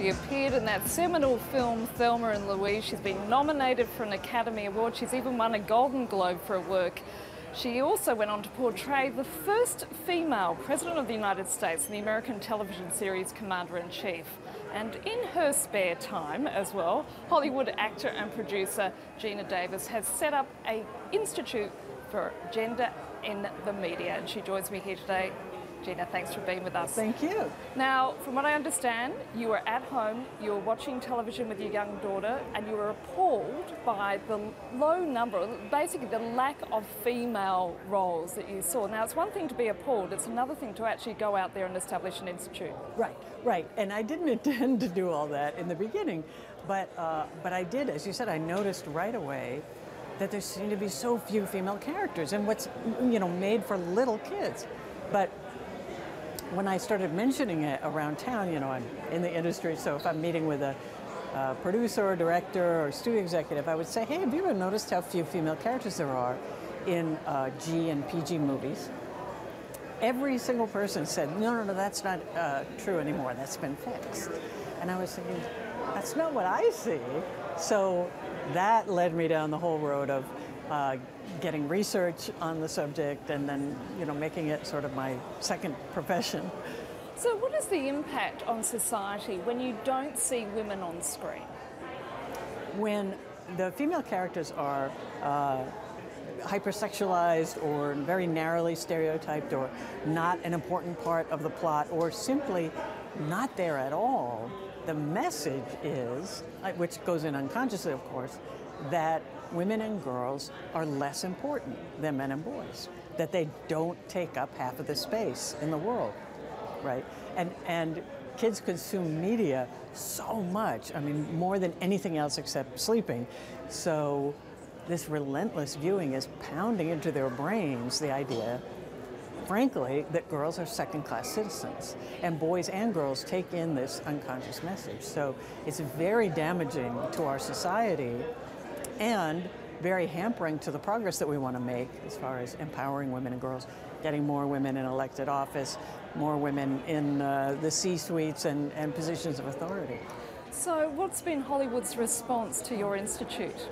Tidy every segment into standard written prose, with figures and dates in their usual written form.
She appeared in that seminal film Thelma and Louise. She's been nominated for an Academy Award. She's even won a Golden Globe for her work. She also went on to portray the first female President of the United States in the American television series Commander-in-Chief. And in her spare time as well, Hollywood actor and producer Geena Davis has set up an institute for gender in the media, and she joins me here today. Geena, thanks for being with us. Thank you. Now, from what I understand, you were at home, you were watching television with your young daughter, and you were appalled by the low number, basically the lack of female roles that you saw. Now, it's one thing to be appalled, it's another thing to actually go out there and establish an institute. Right. And I didn't intend to do all that in the beginning, but I did. As you said, I noticed right away that there seemed to be so few female characters and what's, made for little kids. But when I started mentioning it around town, I'm in the industry, so if I'm meeting with a producer or director or studio executive, I would say, hey, have you ever noticed how few female characters there are in G and PG movies? Every single person said, no, that's not true anymore, that's been fixed. And I was thinking, that's not what I see. So that led me down the whole road of getting research on the subject and then, making it sort of my second profession. So what is the impact on society when you don't see women on screen? When the female characters are hypersexualized or very narrowly stereotyped or not an important part of the plot or simply not there at all, the message is, which goes in unconsciously of course, that women and girls are less important than men and boys, that they don't take up half of the space in the world, right? And kids consume media so much, more than anything else except sleeping. So this relentless viewing is pounding into their brains the idea, frankly, that girls are second-class citizens, and boys and girls take in this unconscious message. So it's very damaging to our society and very hampering to the progress that we want to make as far as empowering women and girls, getting more women in elected office, more women in the C-suites and positions of authority. So what's been Hollywood's response to your institute?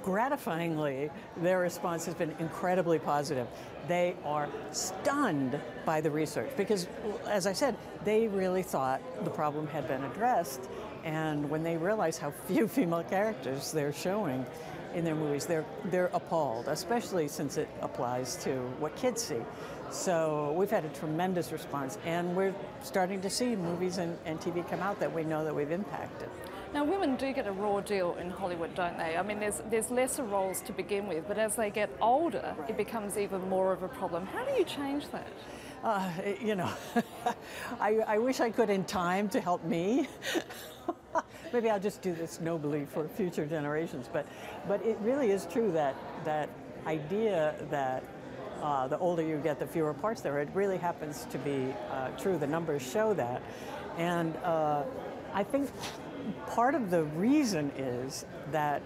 Gratifyingly, their response has been incredibly positive. They are stunned by the research because, as I said, they really thought the problem had been addressed, and when they realize how few female characters they're showing in their movies, they're appalled, especially since it applies to what kids see. So we've had a tremendous response, and we're starting to see movies and TV come out that we know that we've impacted. Now, women do get a raw deal in Hollywood, don't they? There's lesser roles to begin with, but as they get older, it becomes even more of a problem. How do you change that? I wish I could in time to help me. Maybe I'll just do this nobly for future generations. But it really is true that idea that the older you get, the fewer parts there are. It really happens to be true. The numbers show that. And I think part of the reason is that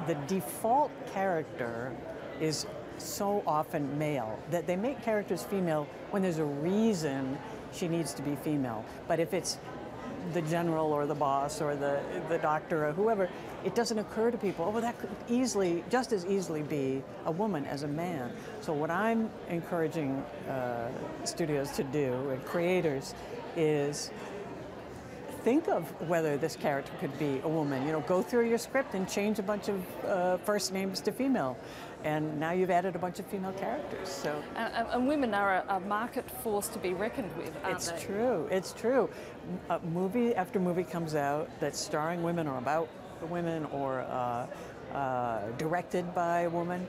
the default character is so often male, that they make characters female when there's a reason she needs to be female. But if it's the general or the boss or the doctor or whoever, it doesn't occur to people, oh, well, that could just as easily be a woman as a man. So what I'm encouraging studios to do and creators is think of whether this character could be a woman. Go through your script and change a bunch of first names to female. And now you've added a bunch of female characters. So, and women are a market force to be reckoned with, aren't they? It's true. It's true. Movie after movie comes out that's starring women or about women or directed by a woman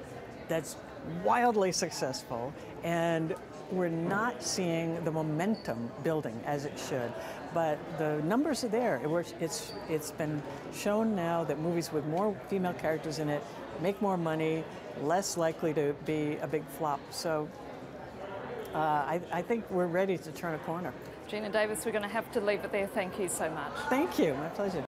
that's wildly successful, and we're not seeing the momentum building as it should. But the numbers are there. It's been shown now that movies with more female characters in it make more money, less likely to be a big flop. So I think we're ready to turn a corner. Geena Davis, we're going to have to leave it there. Thank you so much. Thank you. My pleasure.